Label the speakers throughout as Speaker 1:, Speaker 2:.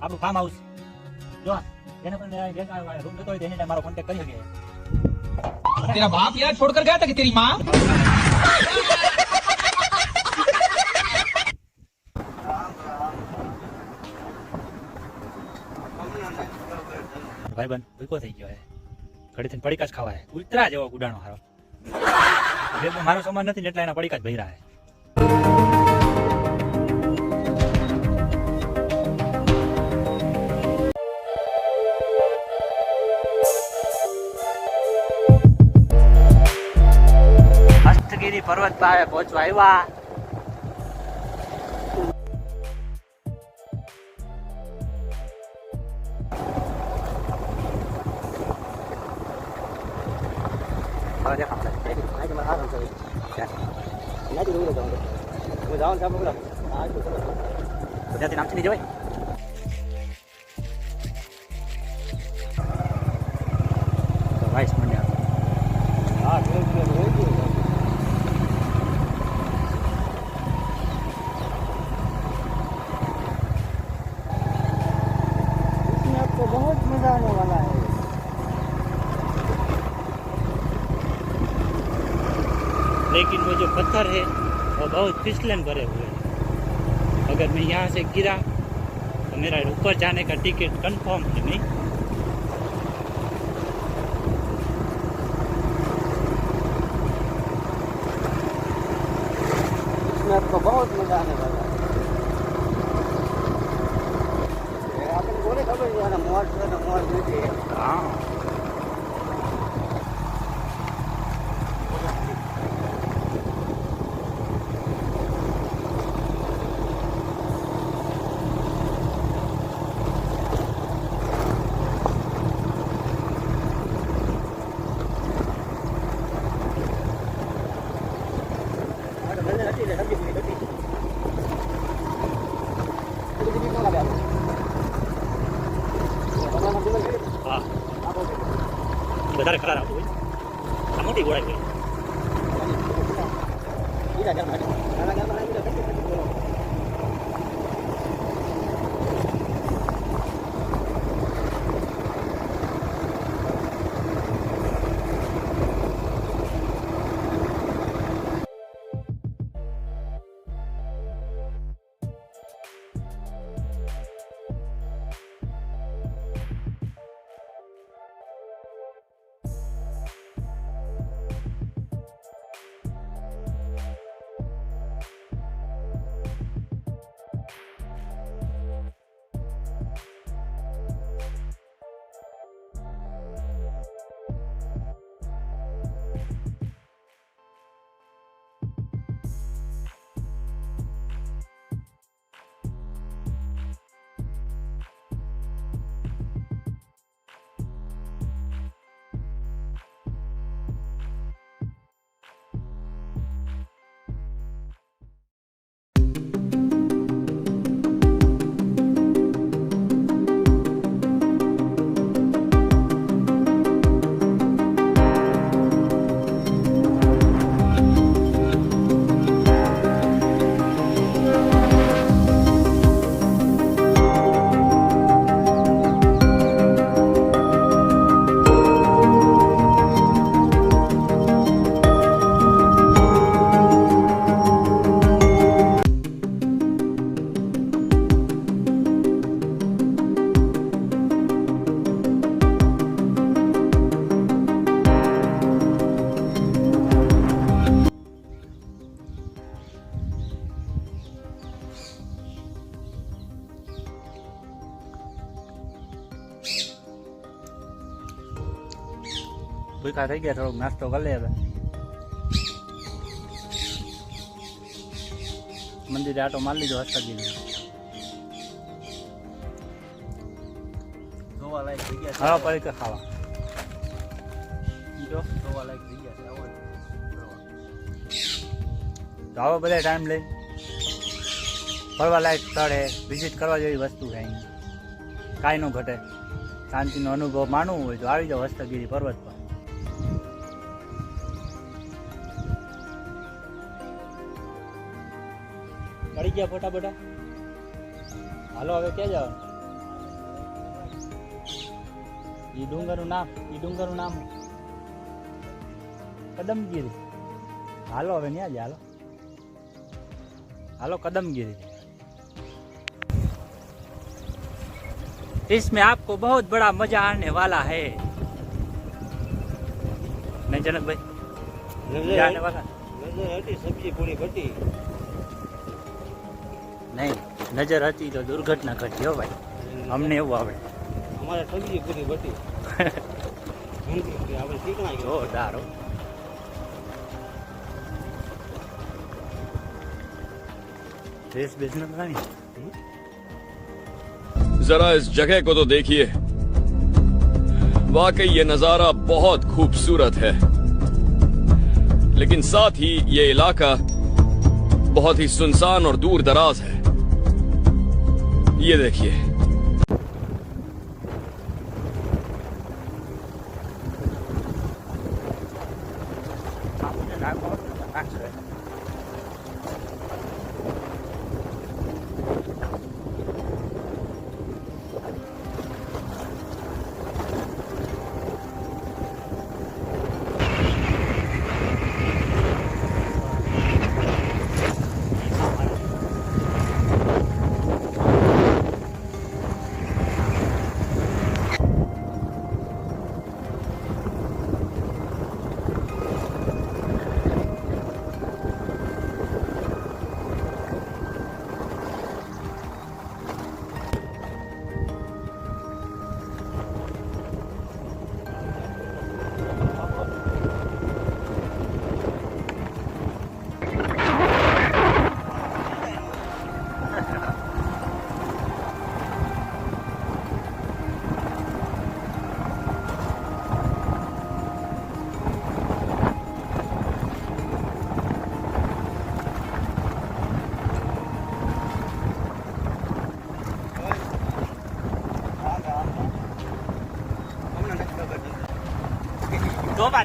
Speaker 1: આપણું farm house જો જેને પણ રૂમ જોતો હોય તો એને મારો કોન્ટેક્ટ કરી શકે.
Speaker 2: तेरा बाप यार छोड़कर गया था कि तेरी माँ?
Speaker 1: ભાઈ બંધ ભૂકો થઈ ગયો હે. ઘડીથી પડીકા જ ખાવા હે. ઉતરા જેવો ગુડાણો હારો. બેગમાં મારો સામાન નથી એટલે એના પડીકા જ ભર્યા હે. હસ્તગીરી પર્વત પાસે પહોંચવા આવ્યા. ત્યાંથી નામથી નહીં જવાય. વાઇસ મંડ્યા.
Speaker 3: बहुत मजा आने वाला है.
Speaker 1: लेकिन वो जो पत्थर है वो बहुत फिसलन भरे हुए हैं. अगर मैं यहाँ से गिरा तो मेरा ऊपर जाने का टिकट कंफर्म है नहीं.
Speaker 3: इसमें आपको बहुत मजा आने वाला है. आपने बोले खबर है ना मोर दीजिए.
Speaker 1: हाँ હા વધારે ખરાબ આવતું હોય. આ મોટી ગોળાઈ હોય. ભૂખા થઈ ગયા, થોડોક નાસ્તો કરી લે. હવે મંદિરે આટો મારી લીધો હસ્તગીરી.
Speaker 3: જોવાલાયક જગ્યા
Speaker 1: હા પડી કે ખાવા
Speaker 3: જો જોવાલાયક જગ્યા છે. આવો
Speaker 1: તો આવો બધા ટાઈમ લઈ ફરવા લાયક સ્થળ છે, વિઝિટ કરવા જેવી વસ્તુ છે. અહીં કાંઈ ન ઘટે. શાંતિનો અનુભવ માણવો હોય તો આવી જાઓ હસ્તગીરી પર્વત પર. પડી ગયા ફોટા બોટા. હાલો હવે ક્યાં જવાનું? ઈ ડુંગરનું નામ કદમગીરી. હાલો હવે ન્યા જ હાલો कदमगिरी। इसमें आपको बहुत बड़ा मजा आने वाला है, नहीं जनक भाई? आने वाला
Speaker 3: નજર હતી સબ્જી પૂરી ઘટી
Speaker 1: नहीं, नजर હતી तो दुर्घटना घटी हो भाई, हमने એવું આવડે।
Speaker 3: અમારે સબ્જી પૂરી ઘટી આપણે શીખણા ગયો
Speaker 1: જોરદાર હો। देश बिजनेस नहीं
Speaker 4: जरा इस जगह को तो देखिए, वाकई ये नजारा बहुत खूबसूरत है, लेकिन साथ ही ये इलाका बहुत ही सुनसान और दूर दराज है। ये देखिए,
Speaker 1: તોબા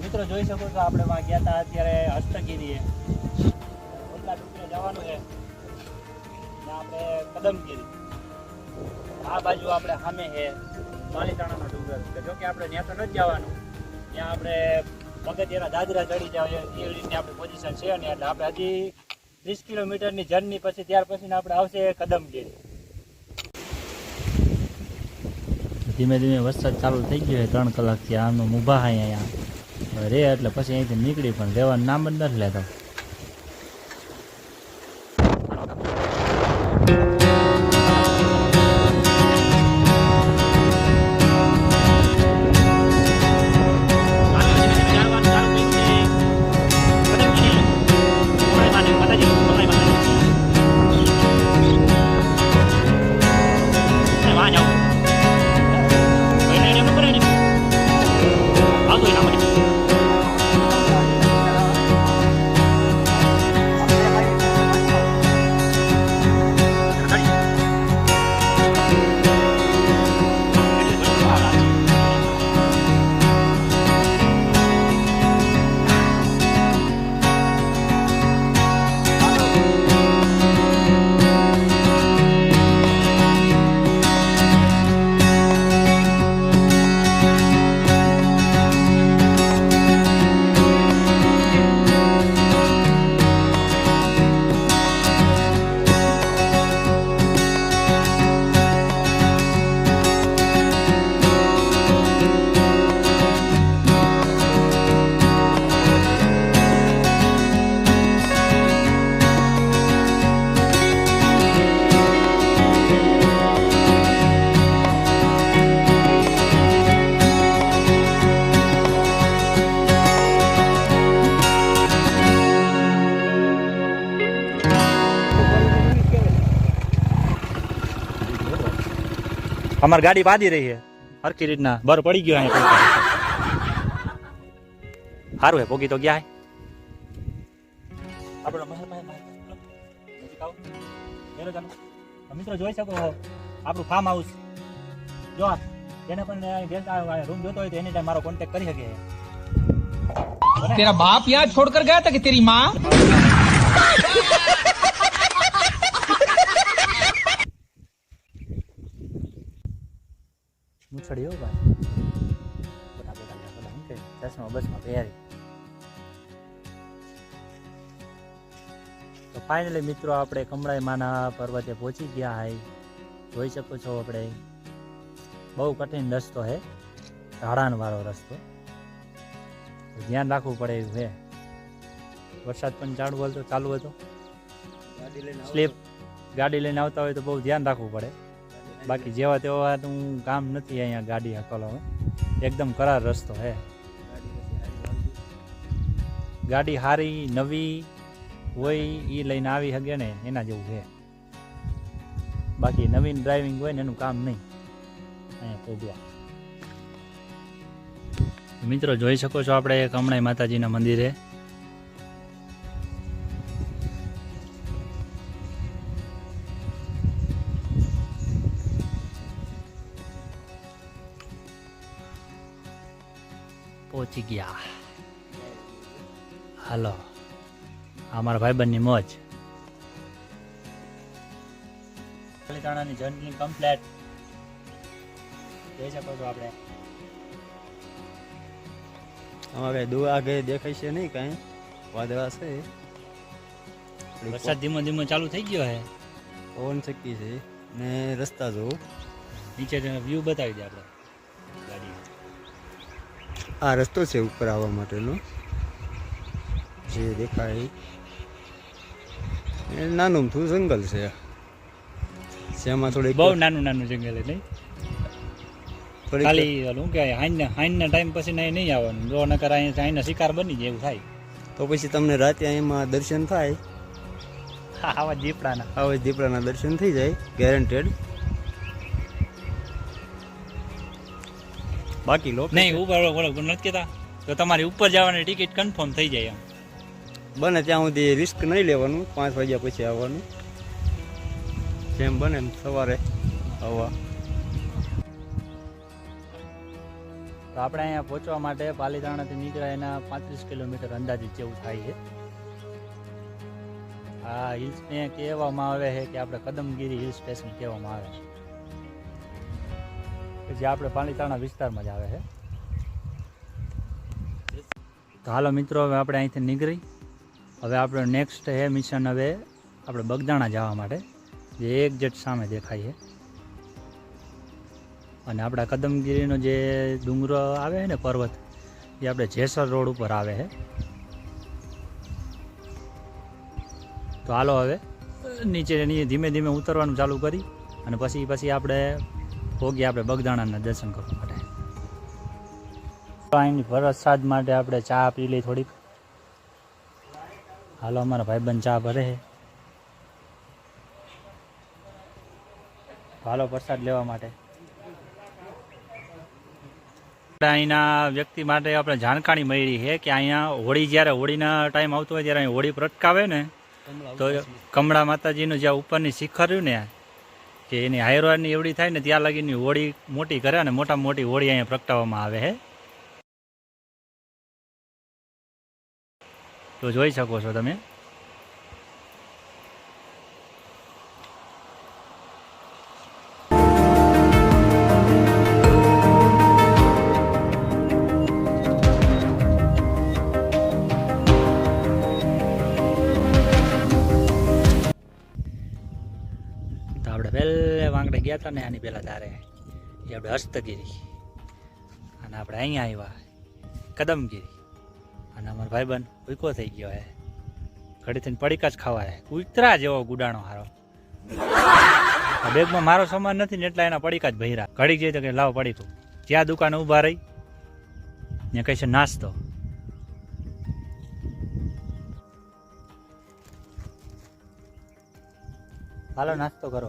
Speaker 1: મિત્રો જોઈ શકો છો આપણે વાં ગયા હતા અત્યારે હસ્તગીરીએ, ઓટલા ડુંગરે જવાનું છે, ત્યાં આપણે કદમગીરી, આ બાજુ આપણે સામે છે પાલીતાણાનો ડુંગર છે, જો કે આપણે ત્યાં તો નથી જવાનું, ત્યાં આપણે પગથિયાના દાદરા ચડી જાવ એ રીતની આપણી પોઝિશન છે ને, એટલે આપણે હજી 30 કિલોમીટરની જર્ની પછી ત્યાર પછી આપણે આવશે કદમગીરી। ધીમે ધીમે વરસાદ ચાલુ થઈ ગયો છે, 3 કલાકથી આમનો ઊભા અહીંયા રે, એટલે પછી અહીંથી નીકળી પણ રહેવાનું નામ જ નથી લેતા। અમારી ગાડી બાંધી રહી છે હરકી રીતના બર પડી ગયો અહીંયા સારું હે પોગી તો ગયા હે આપણો મહેલ પાસે નજીક આવો ચાલો ચાલો મિત્રો જોઈ શકો છો આપણું ફાર્મ હાઉસ જો જેને પણ રૂમ જોતો હોય તો એની ટાઈમ મારો કોન્ટેક્ટ કરી શકે
Speaker 2: तेरा बाप यहाँ छोड़ कर गया था कि तेरी माँ
Speaker 1: મૂછડી હો ભાઈ ચશ્મા બસમાં પહેરી તો ફાઇનલી મિત્રો આપણે કમળાઈ માના પર્વતે પહોંચી ગયા હાઈ જોઈ શકો છો આપણે બહુ કઠિન રસ્તો છે ઢાળાણ વાળો રસ્તો ધ્યાન રાખવું પડે એવું છે વરસાદ પણ ચાલુ હતો સ્લીપ ગાડી લઈને આવતા હોય તો બહુ ધ્યાન રાખવું પડે બાકી જેવા તેવાનું કામ નથી અહીંયા ગાડી હકલવામાં એકદમ કરાર રસ્તો છે ગાડી સારી નવી હોય એ લઈને આવી શકે ને એના જેવું છે બાકી નવીન ડ્રાઇવિંગ હોય ને એનું કામ નહીં અહીંયા પહોંચવા મિત્રો જોઈ શકો છો આપણે કમળાઈ માતાજીના મંદિરે પહોંચી ગયા હાલો અમારા ભાઈબંધની મોજ પાલીતાણાની જર્ની કમ્પ્લીટ જોઈ શકો છો આપણે
Speaker 3: હવે દૂર આગે દેખાય છે નહીં કાંઈ વાદળા છે
Speaker 1: વરસાદ ધીમો ધીમો ચાલુ થઈ ગયો છે
Speaker 3: પવન શક્તિ છે ને રસ્તા જોવું
Speaker 1: નીચે વ્યૂ બતાવી દે આપણે ગાડી
Speaker 3: આ રસ્તો છે ઉપર આવવા માટેનો જે દેખાય એ નાનું થોડું જંગલ છે જેમાં થોડીક
Speaker 1: બહુ નાનું નાનું જંગલ નહીં ખાલી શું કહેવાય હાઈના ટાઈમ પછી નહીં આવવાનું જો નકર અહીંયા શિકાર બની જાય એવું થાય
Speaker 3: તો પછી તમને રાતે એમાં દર્શન થાય
Speaker 1: આવા
Speaker 3: દીપડાના દર્શન થઈ જાય ગેરંટેડ બાકી લોકો
Speaker 1: નહીં ઉપર નથી કહેતા તો તમારી ઉપર જવાની ટિકિટ કન્ફર્મ થઈ જાય એમ
Speaker 3: બને ત્યાં સુધી રિસ્ક નહીં લેવાનું 5 વાગ્યા પછી આવવાનું જેમ બને એમ સવારે આવવા
Speaker 1: તો આપણે અહીંયા પહોંચવા માટે પાલીતાણાથી નીકળ્યા એના 35 કિલોમીટર અંદાજિત જેવું થાય છે આ હિલ્સને કહેવામાં આવે છે કે આપણે કદમગીરી હિલ સ્ટેશન કહેવામાં આવે છે જે આપણે પાલીતાણા વિસ્તારમાં જ આવે છે તો હાલો મિત્રો હવે આપણે અહીંથી નીકળી હવે આપણો નેક્સ્ટ છે મિશન હવે આપણે બગદાણા જવા માટે જે એક્ઝેક્ટ સામે દેખાય છે અને આપણા કદમગીરીનો જે ડુંગરો આવે છે ને પર્વત એ આપણે જેસર રોડ ઉપર આવે છે તો હાલો હવે નીચે ધીમે ધીમે ઉતરવાનું ચાલુ કરી અને પછી આપણે પહોંચીએ આપણે બગદાણાના દર્શન કરવા માટે અહીંની પ્રસાદ માટે આપણે ચા પી લઈ થોડીક હાલો અમારા ભાઈબંધ ચા ભરે છે હાલો પ્રસાદ લેવા માટે અહીંના વ્યક્તિ માટે આપણે જાણકારી મળી છે કે અહીંયા હોળી જ્યારે હોળીના ટાઈમ આવતો હોય ત્યારે અહીં હોળી પ્રટકાવે ને તો કમળા માતાજીનું જ્યાં ઉપરની શિખર રહ્યું ને કે એની હાયરવાની એવડી થાય ને ત્યાં લગીની હોળી મોટી કરે અને મોટામાં મોટી હોળી અહીંયા પ્રગટાવવામાં આવે છે તો જોઈ શકો છો તમે પહેલે વાંકડે ગયા હતા ને આની પહેલાં તારે એ આપણે હસ્તગીરી અને આપણે અહીંયા આવ્યા કદમગીરી અને અમારો ભાઈબંધ ભૂકો થઈ ગયો હે ઘડી થઈને પડીકા જ ખાવા હે કૂતરા જેવો ગુડાણો હારો બેગમાં મારો સામાન નથી ને એટલા એના પડીકા જ ભર્યા ઘડીક જઈ તો કે લાવ પડીકું જ્યાં દુકાને ઊભા રહી ને કહે છે નાસ્તો હાલો નાસ્તો કરો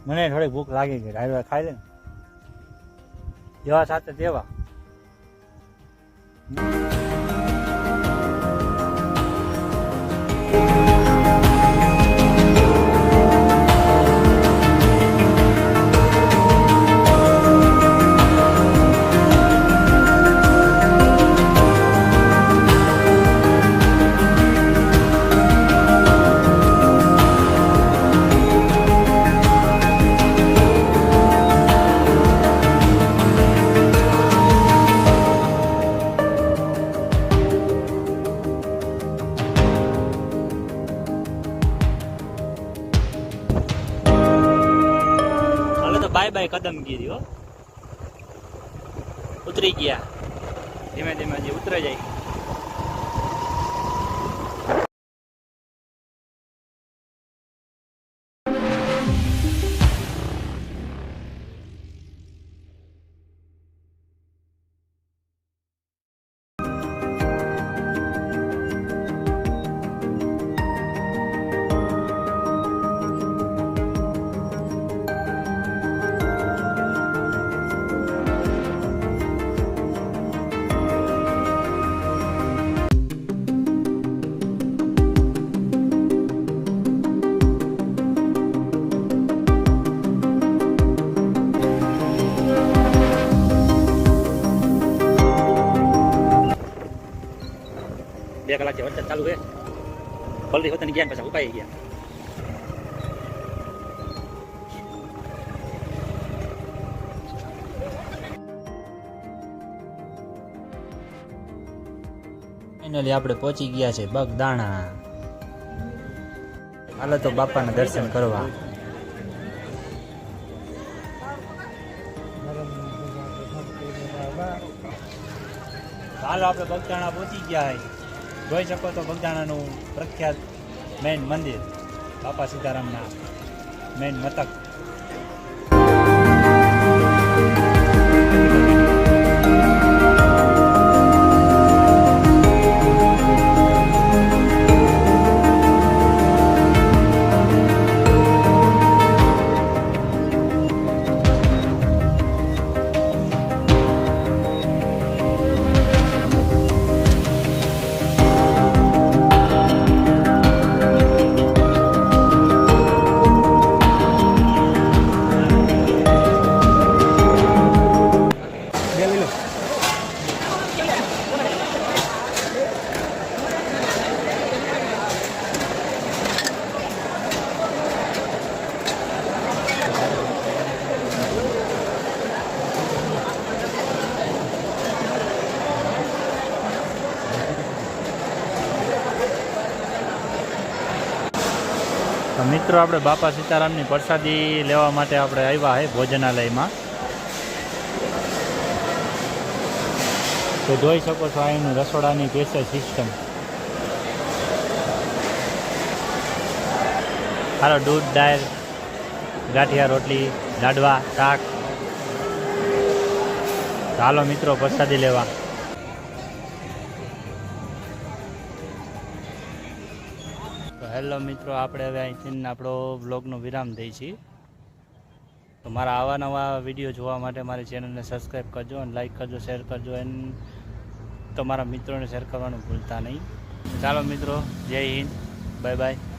Speaker 1: મને થોડી ભૂખ લાગી ગઈ, હાલવા ખાઈ લે ને. જેવા સાથે તેવા. બાય બાય કદમગીરી હો. ઉતરી ગયા ધીમે ધીમે, હજી ઉતરે જાય. બે કલાકથી વરસાદ ચાલુ છે. પલરી હોતા ગયા પાછા ઉપાઈ ગયા. ફાઇનલી આપણે પહોંચી ગયા છે બગદાણા. હાલો તો બાપાના દર્શન કરવા. હાલો આપણે બગદાણા પહોંચી ગયા છે. જોઈ શકો તો બગદાણાનું પ્રખ્યાત મેઇન મંદિર, બાપા સીતારામના મેઇન મથક. તો મિત્રો આપણે બાપા સીતારામની પ્રસાદી લેવા માટે આપણે આવ્યા છે ભોજનાલયમાં. તો જોઈ શકો છો અહીંનું રસોડાની સ્પેશિયલ સિસ્ટમ. હાલો દૂધ, દાળ, ગાંઠિયા, રોટલી, લાડવા, શાક. ચાલો મિત્રો પ્રસાદી લેવા. હેલો મિત્રો, આપણે હવે અહીંથી આપણો બ્લોગનો વિરામ દઈએ છીએ. તો મારા આવા નવા વિડીયો જોવા માટે મારી ચેનલને સબસ્ક્રાઈબ કરજો અને લાઈક કરજો, શેર કરજો અને તમારા મિત્રોને શેર કરવાનું ભૂલતા નહીં. ચાલો મિત્રો, જય હિન્દ, બાય બાય.